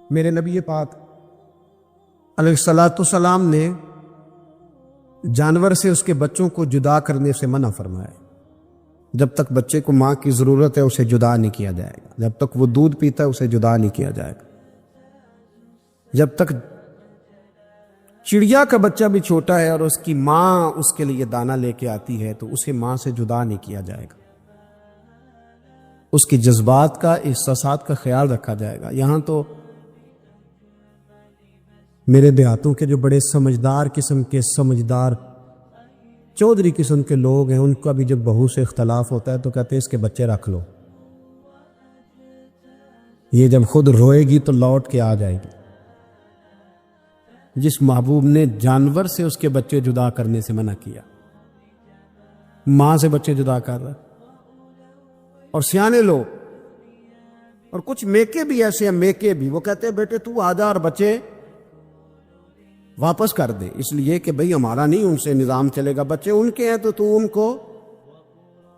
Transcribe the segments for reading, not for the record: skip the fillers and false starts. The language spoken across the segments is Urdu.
میرے نبی پاک علیہ الصلوۃ والسلام نے جانور سے اس کے بچوں کو جدا کرنے سے منع فرمایا۔ جب تک بچے کو ماں کی ضرورت ہے اسے جدا نہیں کیا جائے گا، جب تک وہ دودھ پیتا ہے اسے جدا نہیں کیا جائے گا، جب تک چڑیا کا بچہ بھی چھوٹا ہے اور اس کی ماں اس کے لیے دانہ لے کے آتی ہے تو اسے ماں سے جدا نہیں کیا جائے گا، اس کے جذبات کا، احساسات کا خیال رکھا جائے گا۔ یہاں تو میرے دیہاتوں کے جو بڑے سمجھدار قسم کے سمجھدار چودھری قسم کے لوگ ہیں، ان کا بھی جب بہو سے اختلاف ہوتا ہے تو کہتے ہیں اس کے بچے رکھ لو، یہ جب خود روئے گی تو لوٹ کے آ جائے گی۔ جس محبوب نے جانور سے اس کے بچے جدا کرنے سے منع کیا، ماں سے بچے جدا کر رہا۔ اور سیانے لوگ اور کچھ میکے بھی ایسے ہیں، میکے بھی وہ کہتے ہیں بیٹے تو آ جا اور بچے واپس کر دے، اس لیے کہ بھئی ہمارا نہیں ان سے نظام چلے گا، بچے ان کے ہیں تو ان کو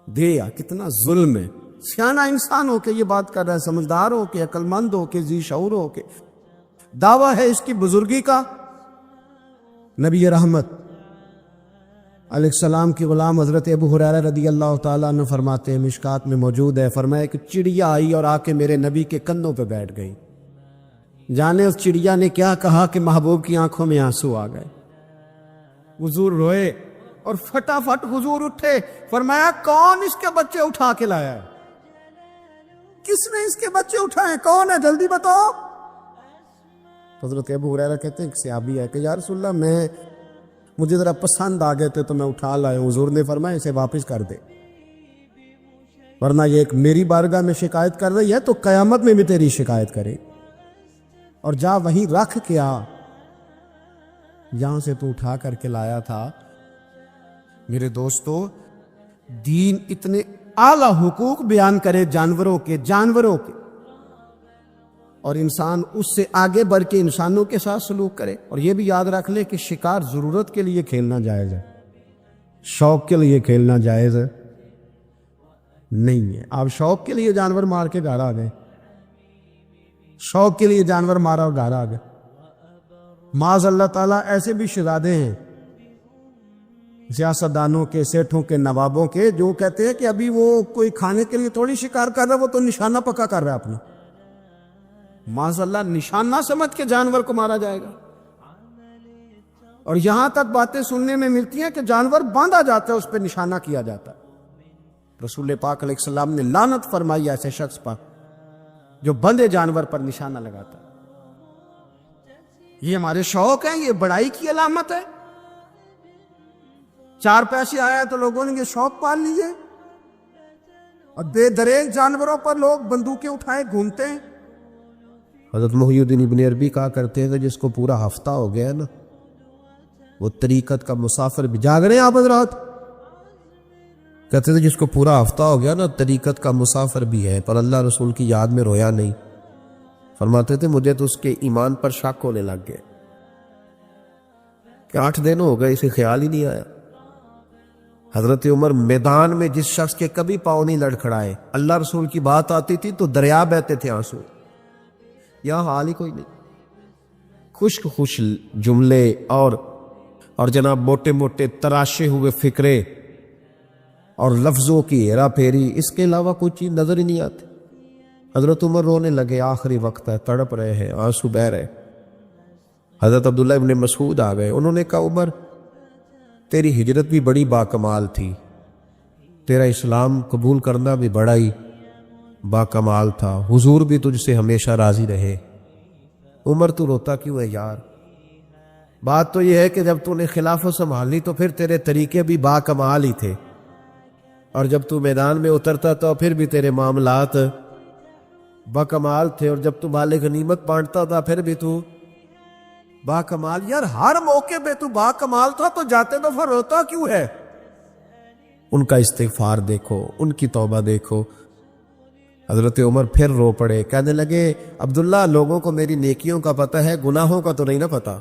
دے۔ یا کتنا ظلم ہے۔ سیانا انسان ہو کے یہ بات کر رہا ہے، سمجھدار ہو کے، عقل مند ہو کے، ذی شعور ہو کے، دعویٰ ہے اس کی بزرگی کا۔ نبی رحمت علیہ السلام کی غلام حضرت ابو ہریرہ رضی اللہ تعالیٰ عنہ فرماتے ہیں، مشکات میں موجود ہے، فرمایا کہ چڑیا آئی اور آ کے میرے نبی کے کندھوں پہ بیٹھ گئی۔ جانے اس چڑیا نے کیا کہا کہ محبوب کی آنکھوں میں آنسو آ گئے، حضور روئے اور فٹافٹ حضور اٹھے، فرمایا کون اس کے بچے اٹھا کے لایا ہے؟ کس نے اس کے بچے اٹھائے؟ کون ہے؟ جلدی بتاؤ۔ حضرت ابو ہریرہ کہتے ہیں کہ صحابی ہے کہ یا رسول اللہ مجھے ذرا پسند آ گئے تھے تو میں اٹھا لایا ہوں۔ حضور نے فرمایا اسے واپس کر دے، ورنہ یہ ایک میری بارگاہ میں شکایت کر رہی ہے تو قیامت میں بھی تیری شکایت کرے، اور جا وہیں رکھ کے آ جہاں سے تو اٹھا کر کے لایا تھا۔ میرے دوستو، دین اتنے اعلیٰ حقوق بیان کرے جانوروں کے اور انسان اس سے آگے بڑھ کے انسانوں کے ساتھ سلوک کرے۔ اور یہ بھی یاد رکھ لے کہ شکار ضرورت کے لیے کھیلنا جائز ہے، شوق کے لیے کھیلنا جائز نہیں ہے۔ آپ شوق کے لیے جانور مار کے گھر آ گئے، شوق کے لیے جانور مارا اور گھر آ گئے۔ معاذ اللہ تعالیٰ ایسے بھی شہزادے ہیں سیاستدانوں کے، سیٹھوں کے، نوابوں کے، جو کہتے ہیں کہ ابھی وہ کوئی کھانے کے لیے تھوڑی شکار کر رہا ہے، وہ تو نشانہ پکا کر رہا ہے اپنا۔ معاذ اللہ نشانہ سمجھ کے جانور کو مارا جائے گا۔ اور یہاں تک باتیں سننے میں ملتی ہیں کہ جانور باندھا جاتا ہے، اس پہ نشانہ کیا جاتا ہے۔ رسول پاک علیہ السلام نے لعنت فرمائی ایسے شخص پر جو بندھے جانور پر نشانہ لگاتا ہے۔ یہ ہمارے شوق ہیں، یہ بڑائی کی علامت ہے۔ چار پیسے آیا تو لوگوں نے یہ شوق پال لیے، اور بے دریغ جانوروں پر لوگ بندوقیں اٹھائے گھومتے ہیں۔ حضرت محی الدین ابن عربی کہا کرتے ہیں جس کو پورا ہفتہ ہو گیا نا، وہ طریقت کا مسافر بھی۔ جاگ رہے ہیں آپ حضرات؟ کہتے تھے جس کو پورا ہفتہ ہو گیا نا طریقت کا مسافر بھی ہے، پر اللہ رسول کی یاد میں رویا نہیں۔ فرماتے تھے مجھے تو اس کے ایمان پر شک ہونے لگ گئے کہ 8 دن ہو گئے، اسے خیال ہی نہیں آیا۔ حضرت عمر میدان میں جس شخص کے کبھی پاؤں نہیں لڑکھڑائے، اللہ رسول کی بات آتی تھی تو دریا بہتے تھے آنسو۔ یہاں حال ہی کوئی نہیں، خشک خوش جملے اور جناب موٹے موٹے تراشے ہوئے فکرے اور لفظوں کی ہیرا پھیری، اس کے علاوہ کوئی چیز نظر ہی نہیں آتی۔ حضرت عمر رونے لگے، آخری وقت ہے، تڑپ رہے ہیں، آنسو بہہ رہے۔ حضرت عبداللہ ابن مسعود آ گئے، انہوں نے کہا عمر تیری ہجرت بھی بڑی باکمال تھی، تیرا اسلام قبول کرنا بھی بڑا ہی باکمال تھا، حضور بھی تجھ سے ہمیشہ راضی رہے۔ عمر تو روتا کیوں ہے یار؟ بات تو یہ ہے کہ جب تو نے خلافت سنبھالی تو پھر تیرے طریقے بھی باکمال ہی تھے، اور جب تو میدان میں اترتا تو پھر بھی تیرے معاملات باکمال تھے، اور جب تو مال غنیمت بانٹتا تھا پھر بھی تو باکمال۔ یار ہر موقع پہ تو باکمال تھا تو جاتے دفعہ روتا کیوں ہے؟ ان کا استغفار دیکھو، ان کی توبہ دیکھو۔ حضرت عمر پھر رو پڑے، کہنے لگے عبداللہ لوگوں کو میری نیکیوں کا پتہ ہے، گناہوں کا تو نہیں نا پتہ۔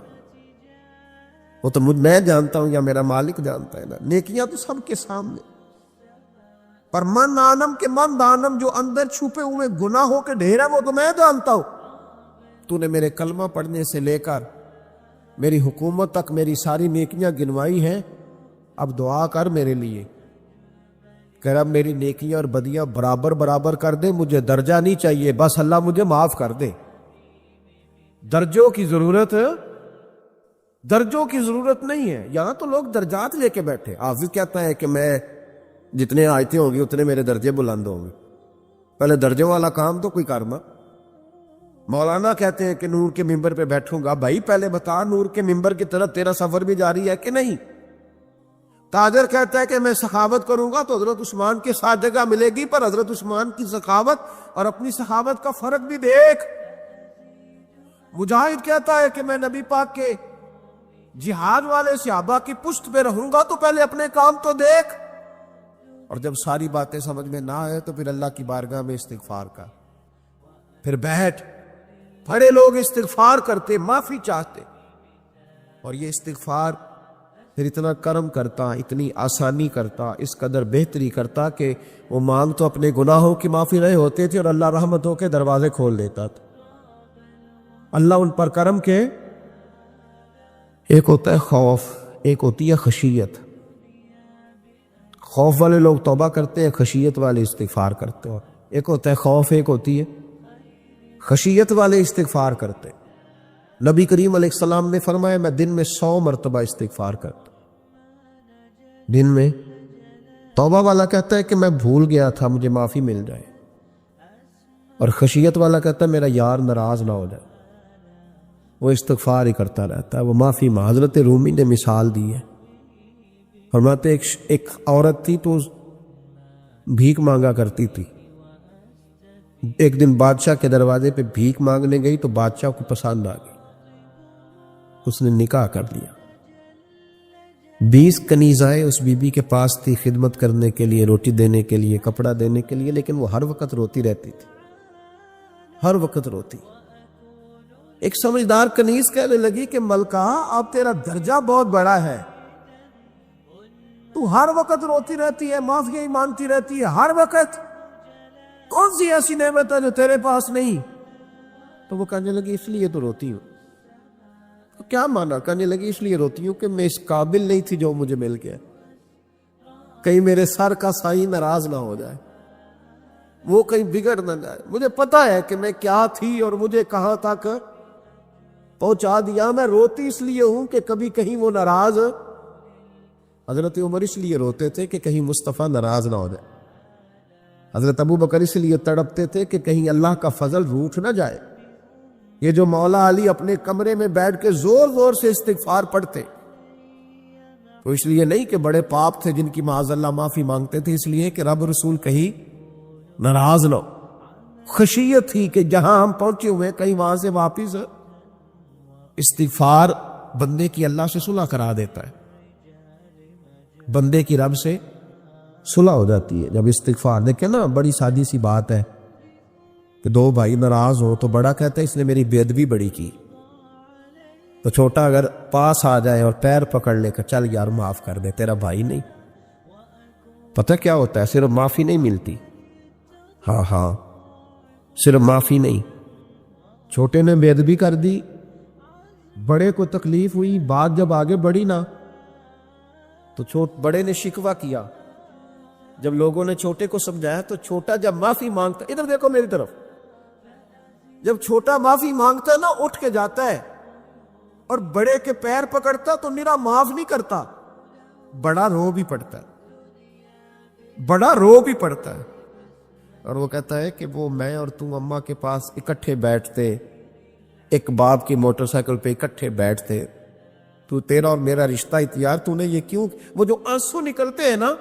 وہ تو میں جانتا ہوں یا میرا مالک جانتا ہے نا، نیکیاں تو سب کے سامنے، پر من آنم کے من دانم، جو اندر چھپے ہوئے گناہوں کے ڈھیر ہیں وہ تو میں جانتا ہوں۔ تو نے میرے کلمہ پڑھنے سے لے کر میری حکومت تک میری ساری نیکیاں گنوائی ہیں، اب دعا کر میرے لیے کہ رب میری نیکیاں اور بدیاں برابر برابر کر دے، مجھے درجہ نہیں چاہیے، بس اللہ مجھے معاف کر دے۔ درجوں کی ضرورت نہیں ہے، یہاں تو لوگ درجات لے کے بیٹھے۔ حافظ کہتا ہے کہ میں جتنے آیتیں ہوں گی اتنے میرے درجے بلند ہوں گے، پہلے درجوں والا کام تو کوئی کرنا۔ مولانا کہتے ہیں کہ نور کے ممبر پہ بیٹھوں گا، بھائی پہلے بتا نور کے ممبر کی طرف تیرا سفر بھی جاری ہے کہ نہیں؟ تاجر کہتا ہے کہ میں سخاوت کروں گا تو حضرت عثمان کے ساتھ جگہ ملے گی، پر حضرت عثمان کی سخاوت اور اپنی سخاوت کا فرق بھی دیکھ۔ مجاہد کہتا ہے کہ میں نبی پاک کے جہاد والے صحابہ کی پشت پہ رہوں گا تو پہلے اپنے کام تو دیکھ، اور جب ساری باتیں سمجھ میں نہ آئے تو پھر اللہ کی بارگاہ میں استغفار کا، پھر بیٹھ۔ بڑے لوگ استغفار کرتے، معافی چاہتے، اور یہ استغفار پھر اتنا کرم کرتا، اتنی آسانی کرتا، اس قدر بہتری کرتا کہ وہ مانگ تو اپنے گناہوں کی معافی رہے ہوتے تھے اور اللہ رحمتوں کے دروازے کھول دیتا تھا۔ اللہ ان پر کرم کے، ایک ہوتا ہے خوف، ایک ہوتی ہے خشیت۔ خوف والے لوگ توبہ کرتے ہیں، خشیت والے استغفار کرتے ہیں۔ ایک ہوتا ہے خوف، ایک ہوتی ہے خشیت والے استغفار کرتے ہیں۔ نبی کریم علیہ السلام نے فرمایا میں دن میں 100 مرتبہ استغفار کرتا، دن میں۔ توبہ والا کہتا ہے کہ میں بھول گیا تھا، مجھے معافی مل جائے، اور خشیت والا کہتا ہے میرا یار ناراض نہ ہو جائے، وہ استغفار ہی کرتا رہتا ہے، وہ معافی ماں۔ حضرت رومی نے مثال دی ہے، فرماتے ایک عورت تھی تو بھیک مانگا کرتی تھی، ایک دن بادشاہ کے دروازے پہ بھیک مانگنے گئی تو بادشاہ کو پسند آ گئی، اس نے نکاح کر لیا۔ 20 کنیزائیں اس بی بی کے پاس تھی خدمت کرنے کے لیے، روٹی دینے کے لیے، کپڑا دینے کے لیے، لیکن وہ ہر وقت روتی رہتی تھی، ہر وقت روتی۔ ایک سمجھدار کنیز کہنے لگی کہ ملکہ اب تیرا درجہ بہت بڑا ہے، تو ہر وقت روتی رہتی ہے، معافی مانگتی رہتی ہے ہر وقت، کون سی ایسی نعمت ہے جو تیرے پاس نہیں؟ تو وہ کہنے لگی اس لیے تو روتی ہوں۔ تو کیا مانا؟ کہنے لگی اس لیے روتی ہوں کہ میں اس قابل نہیں تھی جو مجھے مل گیا، کہیں میرے سر کا سائیں ناراض نہ ہو جائے، وہ کہیں بگڑ نہ جائے، مجھے پتا ہے کہ میں کیا تھی اور مجھے کہاں تک پہنچا دیا، میں روتی اس لیے ہوں کہ کبھی کہیں وہ ناراض۔ حضرت عمر اس لیے روتے تھے کہ کہیں مصطفیٰ ناراض نہ ہو جائے، حضرت ابو بکر اس لیے تڑپتے تھے کہ کہیں اللہ کا فضل روٹھ نہ جائے۔ یہ جو مولا علی اپنے کمرے میں بیٹھ کے زور زور سے استغفار پڑھتے، تو اس لیے نہیں کہ بڑے پاپ تھے جن کی معاذ اللہ معافی مانگتے تھے، اس لیے کہ رب رسول کہیں ناراض نہ ہو۔ خشیت تھی کہ جہاں ہم پہنچے ہوئے کہیں وہاں سے واپس۔ استغفار بندے کی اللہ سے صلح کرا دیتا ہے، بندے کی رب سے صلح ہو جاتی ہے جب استغفار۔ دیکھیں نا، بڑی سادی سی بات ہے کہ دو بھائی ناراض ہو تو بڑا کہتا ہے اس نے میری بے ادبی بڑی کی، تو چھوٹا اگر پاس آ جائے اور پیر پکڑ لے کر چل یار معاف کر دے، تیرا بھائی نہیں۔ پتہ کیا ہوتا ہے؟ صرف معافی نہیں ملتی، ہاں صرف معافی نہیں، چھوٹے نے بے ادبی کر دی، بڑے کو تکلیف ہوئی، بات جب آگے بڑھی نا تو بڑے نے شکوہ کیا، جب لوگوں نے چھوٹے کو سمجھایا تو چھوٹا جب معافی مانگتا، ادھر دیکھو میری طرف، جب چھوٹا معافی مانگتا ہے نا اٹھ کے جاتا ہے اور بڑے کے پیر پکڑتا تو میرا معاف نہیں کرتا، بڑا رو بھی پڑتا ہے، بڑا رو بھی پڑتا ہے، اور وہ کہتا ہے کہ وہ میں اور تم اماں کے پاس اکٹھے بیٹھتے، ایک باپ کی موٹر سائیکل پہ اکٹھے بیٹھتے، تو تیرا اور میرا رشتہ اتیار تو نے یہ کیوں؟ وہ جو آنسو نکلتے ہیں نا،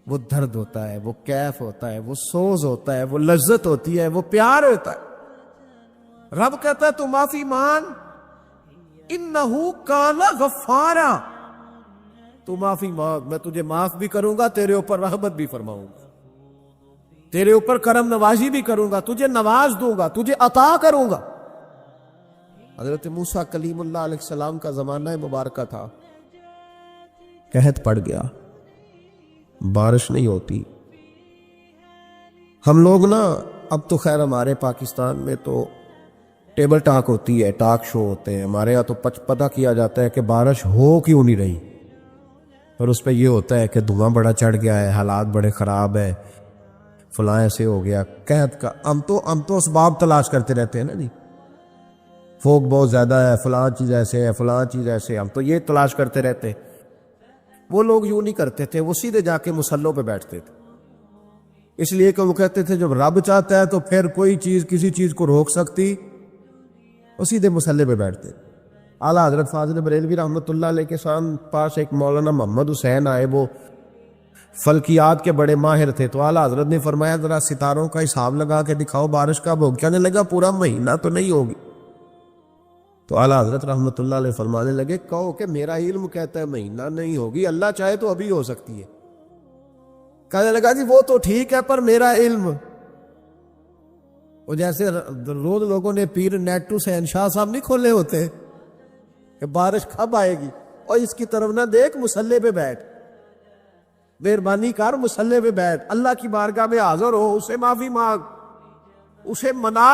وہ درد ہوتا ہے، وہ کیف ہوتا ہے، وہ سوز ہوتا ہے، وہ لذت ہوتی ہے، وہ پیار ہوتا ہے۔ رب کہتا ہے تو معافی مان، انہو کان غفارا، تو معافی مانگ، میں تجھے معاف بھی کروں گا، تیرے اوپر رحمت بھی فرماؤں گا، تیرے اوپر کرم نوازی بھی کروں گا، تجھے نواز دوں گا، تجھے عطا کروں گا۔ حضرت موسیٰ کلیم اللہ علیہ السلام کا زمانہ مبارکہ تھا، قحط پڑ گیا، بارش نہیں ہوتی۔ ہم لوگ نا اب تو خیر ہمارے پاکستان میں تو ٹیبل ٹاک ہوتی ہے، ٹاک شو ہوتے ہیں ہمارے یہاں، تو پتہ کیا جاتا ہے کہ بارش ہو کیوں نہیں رہی، اور اس پہ یہ ہوتا ہے کہ دھواں بڑا چڑھ گیا ہے، حالات بڑے خراب ہے، فلاں ایسے ہو گیا قحط کا۔ ہم تو اسباب تلاش کرتے رہتے ہیں نا جی، فوگ بہت زیادہ ہے، فلاں چیز ایسے ہے، فلاں چیز ایسے ہے، ہم تو یہ تلاش کرتے رہتے۔ وہ لوگ یوں نہیں کرتے تھے، وہ سیدھے جا کے مصلوں پہ بیٹھتے تھے، اس لیے کہ وہ کہتے تھے جب رب چاہتا ہے تو پھر کوئی چیز کسی چیز کو روک سکتی، وہ سیدھے مصلے پہ بیٹھتے۔ اعلیٰ حضرت فاضل بریلوی رحمۃ اللہ علیہ کے پاس ایک مولانا محمد حسین آئے، وہ فلکیات کے بڑے ماہر تھے، تو اعلیٰ حضرت نے فرمایا ذرا ستاروں کا حساب لگا کے دکھاؤ بارش کب ہوگی۔ کہنے لگا پورا مہینہ تو نہیں ہوگی۔ تو اعلیٰ حضرت رحمۃ اللہ علیہ فرمانے لگے کہو کہ میرا علم کہتا ہے مہینہ نہیں ہوگی، اللہ چاہے تو ابھی ہو سکتی ہے۔ کہنے لگا جی وہ تو ٹھیک ہے پر میرا علم، وہ جیسے روز لوگوں نے پیر نیٹو شہنشاہ صاحب نہیں کھولے ہوتے کہ بارش کب آئے گی، اور اس کی طرف نہ دیکھ، مصلے پہ بیٹھ، مہربانی کر مصلے پہ بیٹھ، اللہ کی بارگاہ میں حاضر ہو، اسے معافی مانگ، اسے منا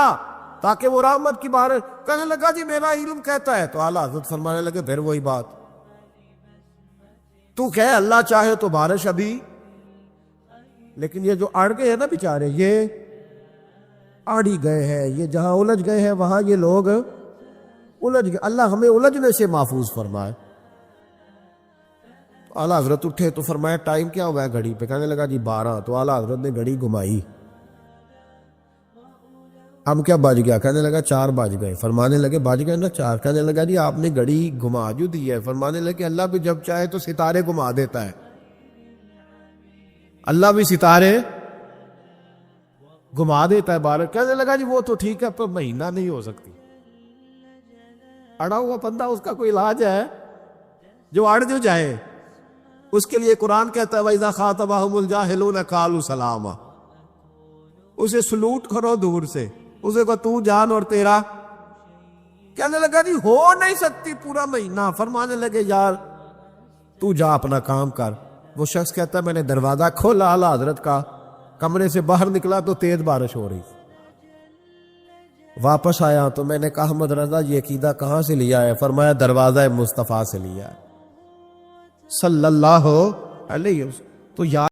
تاکہ وہ رحمت کی بارش۔ کہنے لگا جی میرا علم کہتا ہے، تو اعلیٰ حضرت فرمانے لگے پھر وہی بات، تو کہ اللہ چاہے تو بارش ابھی۔ لیکن یہ جو اڑ گئے ہیں نا بیچارے، یہ اڑ ہی گئے ہیں، یہ جہاں الجھ گئے ہیں وہاں یہ لوگ الجھ گئے، اللہ ہمیں الجھنے سے محفوظ فرمائے۔ اعلیٰ حضرت اٹھے تو فرمایا ٹائم کیا ہوا ہے گھڑی پہ؟ کہنے لگا جی 12۔ تو اعلیٰ حضرت نے گھڑی گھمائی، اب کیا بج گیا؟ کہنے لگا 4 بج گئے۔ فرمانے لگے بج گئے نا 4؟ کہنے لگا جی آپ نے گھڑی گھما جو دی ہے۔ فرمانے لگے اللہ بھی جب چاہے تو ستارے گھما دیتا ہے، اللہ بھی ستارے گھما دیتا ہے بارش۔ کہنے لگا جی وہ تو ٹھیک ہے پر مہینہ نہیں ہو سکتی۔ اڑا ہوا بندہ، اس کا کوئی علاج ہے؟ جو اڑ جو جائے اس کے لیے قرآن کہتا ہے وَإِذَا خَاطَبَهُمُ الْجَاهِلُونَ قَالُوا سَلَامًا، اسے سلوٹ کرو دور سے، اسے کو تو جان اور تیرا۔ کہنے لگا جی ہو نہیں سکتی پورا مہینہ۔ فرمانے لگے یار تو جا اپنا کام کر۔ وہ شخص کہتا ہے میں نے دروازہ کھولا اعلیٰ حضرت کا، کمرے سے باہر نکلا تو تیز بارش ہو رہی، واپس آیا تو میں نے کہا احمد رضا یہ عقیدہ کہاں سے لیا ہے؟ فرمایا دروازہ مصطفیٰ سے لیا ہے صلی اللہ علیہ وسلم۔ تو یار